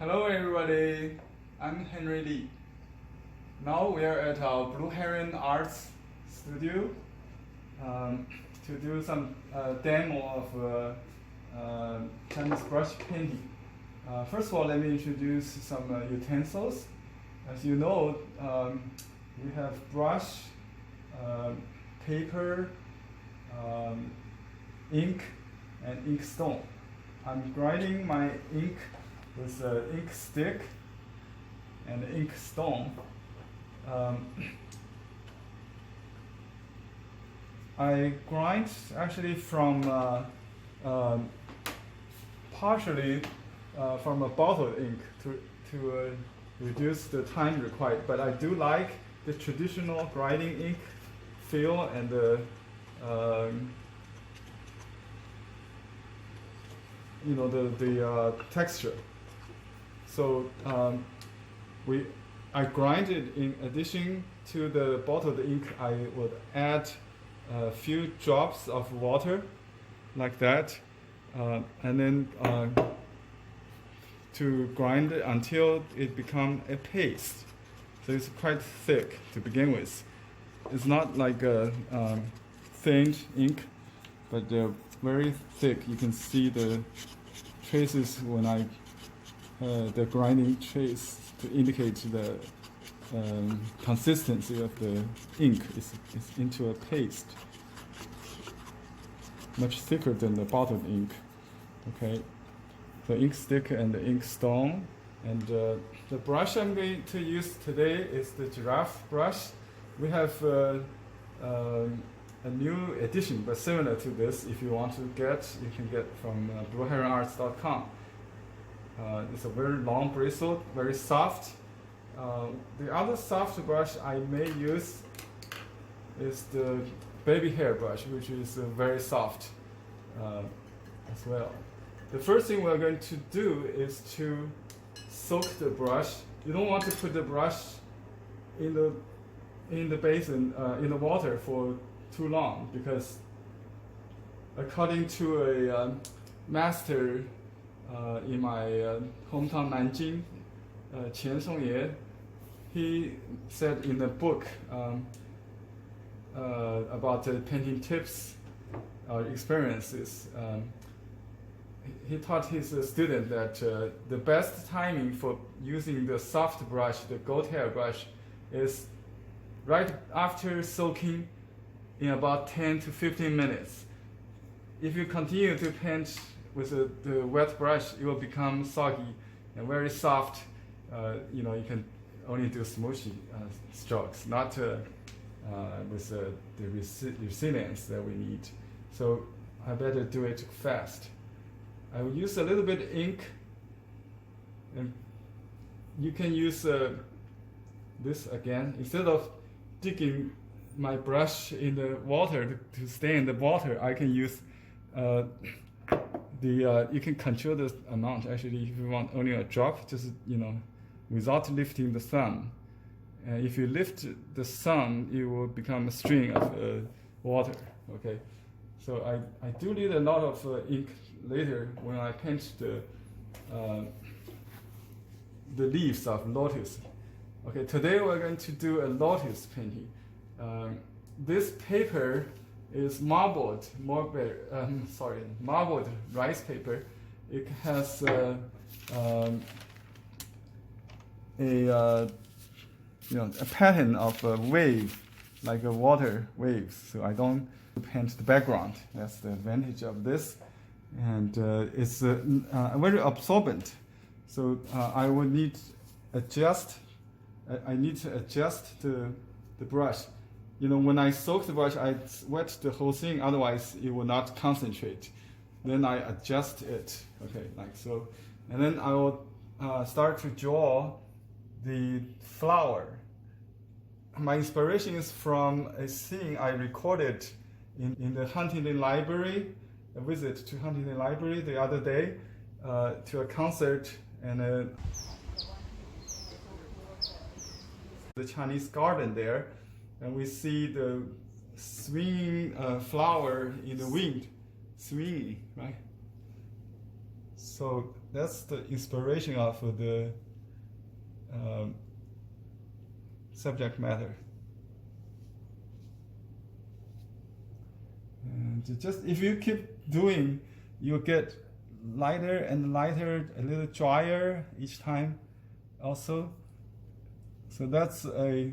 Hello everybody, I'm Henry Lee. Now we are at our Blue Heron Arts studio to do some demo of Chinese brush painting. First of all, let me introduce some utensils. As you know, we have brush, paper, ink, and ink stone. I'm grinding my ink with an ink stick and ink stone. I grind actually from partially from a bottle ink to reduce the time required. But I do like the traditional grinding ink feel and the the texture. So I grind it. In addition to the bottled ink, I would add a few drops of water, like that, and then to grind it until it becomes a paste. So it's quite thick to begin with. It's not like a thin ink, but very thick. You can see the traces when the grinding trace to indicate the consistency of the ink is into a paste, much thicker than the bottled ink. Okay, the ink stick and the ink stone, and the brush I'm going to use today is the giraffe brush. We have a new edition, but similar to this. If you want to get, you can get from blueheronarts.com. It's a very long bristle, very soft. The other soft brush I may use is the baby hair brush, which is very soft as well. The first thing we're going to do is to soak the brush. You don't want to put the brush in the basin, in the water for too long, because according to a master in my hometown Nanjing, Sumi-e, he said in the book about the painting tips or experiences, he taught his student that the best timing for using the soft brush, the goat hair brush, is right after soaking in about 10 to 15 minutes. If you continue to paint with the wet brush, it will become soggy and very soft. You can only do smooshy strokes, not with the resilience that we need. So I better do it fast. I will use a little bit ink, and you can use this again. Instead of digging my brush in the water to stay in the water, I can use you can control the amount. Actually, if you want only a drop, just without lifting the thumb. If you lift the thumb, it will become a string of water. Okay, so I do need a lot of ink later when I paint the leaves of lotus. Okay, today we're going to do a lotus painting. This paper is marbled rice paper. It has a pattern of a wave, like a water waves. So I don't paint the background. That's the advantage of this, and it's very absorbent. So I would need adjust. I need to adjust the brush. When I soak the brush, I wet the whole thing, otherwise it will not concentrate. Then I adjust it, okay, like so. And then I will start to draw the flower. My inspiration is from a scene I recorded in the Huntington Library, a visit to Huntington Library the other day, to a concert, and the Chinese garden there. And we see the swinging flower in the wind, swinging, right? So that's the inspiration of the subject matter. And just if you keep doing, you'll get lighter and lighter, a little drier each time also. So that's a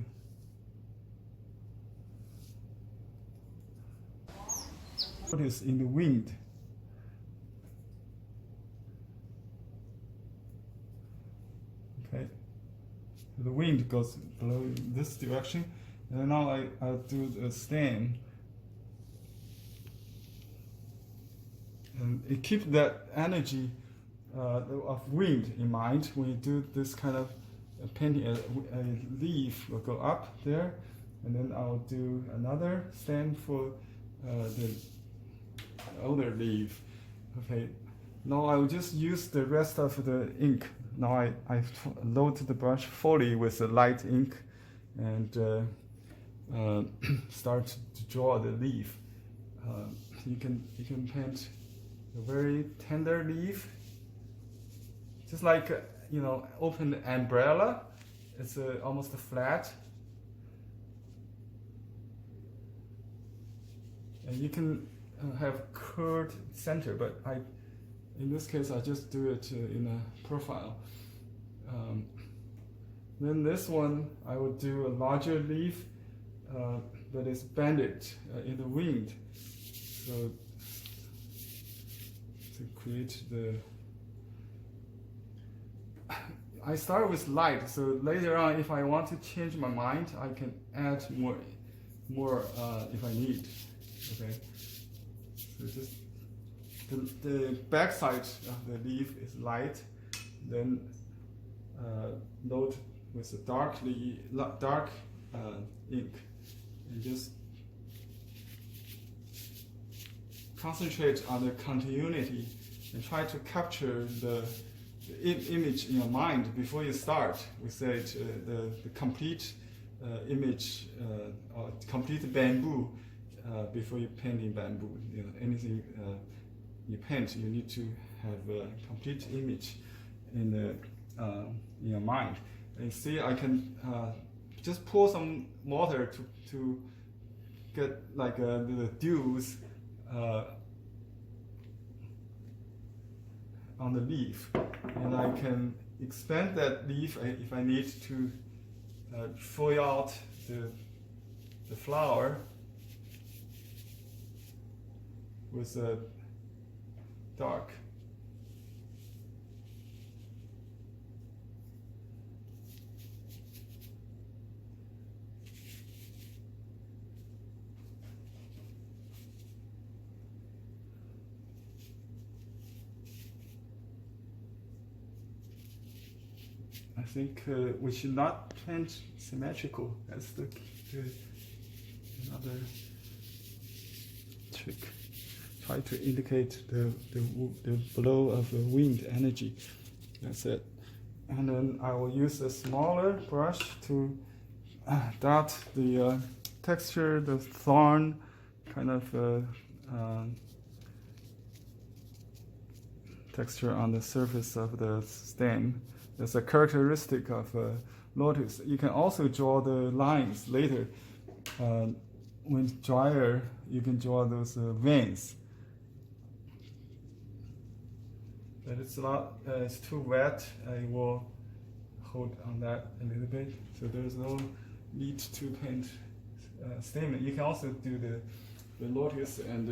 lotus in the wind. Okay, so the wind goes blowing this direction, and now I'll do the stem. And it keeps that energy of wind in mind when you do this kind of painting. A leaf will go up there, and then I'll do another stem for the other leaf. Okay, now I'll just use the rest of the ink. Now I load the brush fully with the light ink and start to draw the leaf. You can paint a very tender leaf, just like open umbrella. It's almost flat, and you can have curved center. But in this case, I just do it in a profile. Then this one, I will do a larger leaf that is bended in the wind. So to create I start with light, so later on if I want to change my mind, I can add more if I need. Okay, so just the back side of the leaf is light, then load with a dark ink, and just concentrate on the continuity and try to capture the image in your mind before you start. We said the complete image or complete bamboo before you paint in bamboo. Anything you paint, you need to have a complete image in your mind. And see, I can just pour some water to get like the dews on the leaf, and I can expand that leaf if I need to fill out the flower with a dark. I think we should not paint symmetrical. That's another trick. Try to indicate the flow of the wind energy. That's it. And then I will use a smaller brush to dot the texture, the thorn kind of texture on the surface of the stem. That's a characteristic of lotus. You can also draw the lines later. When drier, you can draw those veins. But it's too wet. I will hold on that a little bit. So there's no need to paint stamen. You can also do the lotus and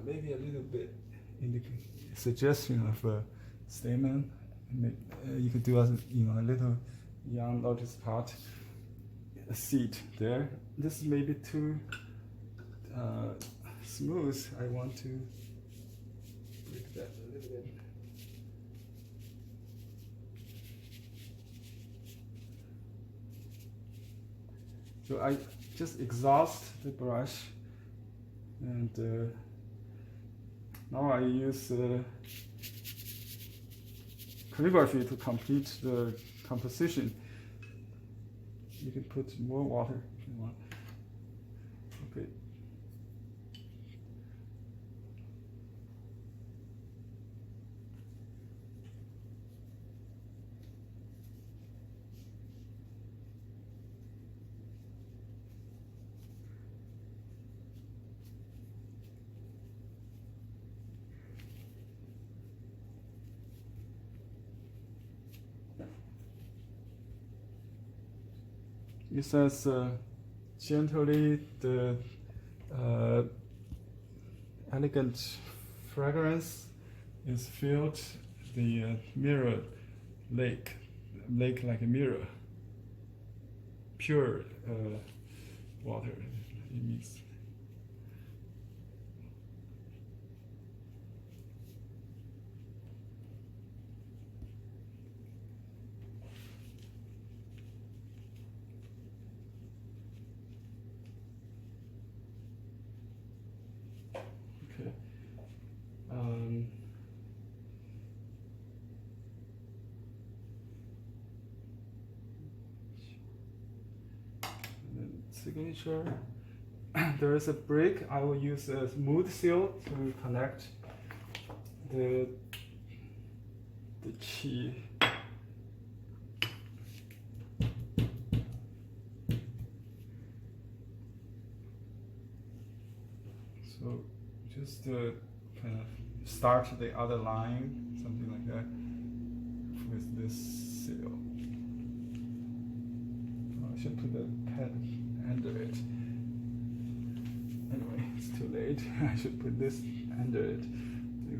maybe a little bit in the suggestion of a stamen. You could do a little young lotus part, a seed there. This may be too smooth. I want to break that a little bit. So I just exhaust the brush, and now I use calligraphy to complete the composition. You can put more water if you want. Okay. it says gently the elegant fragrance is filled the mirror lake like a mirror, pure water. It means. Okay. Signature. There is a brick. I will use a smooth seal to connect the qi. So just kind of start the other line, something like that, with this seal. I should put the pad under it. Anyway, it's too late. I should put this under it.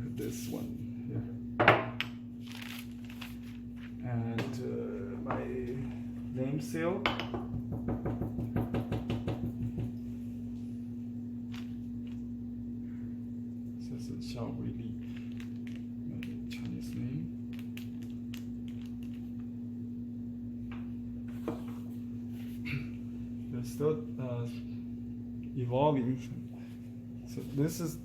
Put this one here. And my name seal. This is Xiao Li, my Chinese name. They're still evolving. So this is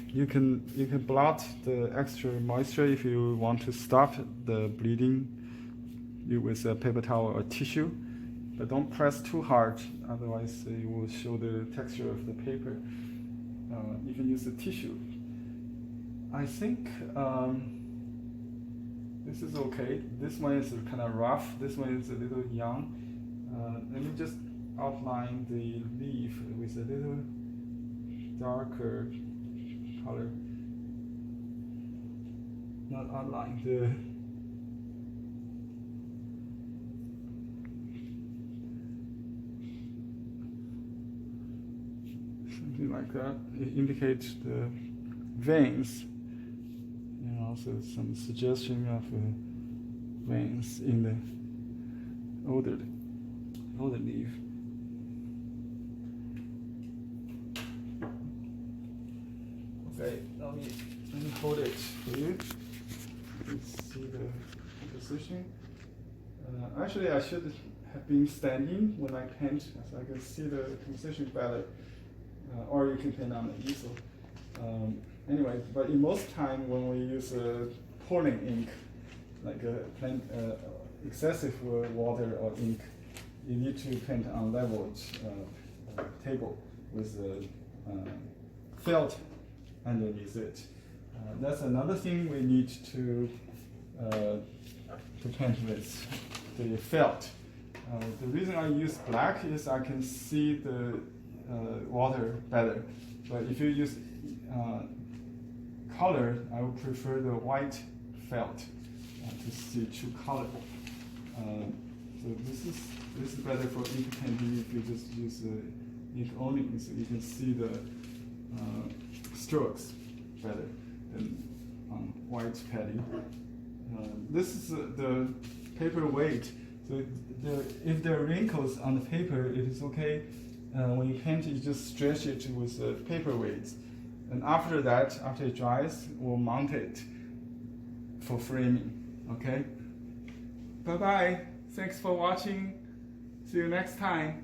you can blot the extra moisture if you want to stop the bleeding with a paper towel or tissue, but don't press too hard, otherwise it will show the texture of the paper. You can use a tissue. I think this is okay. This one is kind of rough. This one is a little young. Let me just outline the leaf with a little darker color. Not outline, something like that. It indicates the veins, and also some suggestion of veins in the older leaf. Okay, let me hold it for you. Let's see the position. Actually, I should have been standing when I paint, so I can see the position better. Or you can paint on the easel. Anyway, but in most time when we use pouring ink, like excessive water or ink, you need to paint on leveled table with felt underneath it. That's another thing we need to paint with, the felt. The reason I use black is I can see the water better. But if you use color, I would prefer the white felt to see true color. So this is better for ink painting if you just use ink only, so you can see the strokes better than on white padding. This is the paper weight. So if there are wrinkles on the paper, it is okay. When you paint, you just stretch it with paper weights. And after that, after it dries, we'll mount it for framing. Okay? Bye-bye. Thanks for watching. See you next time.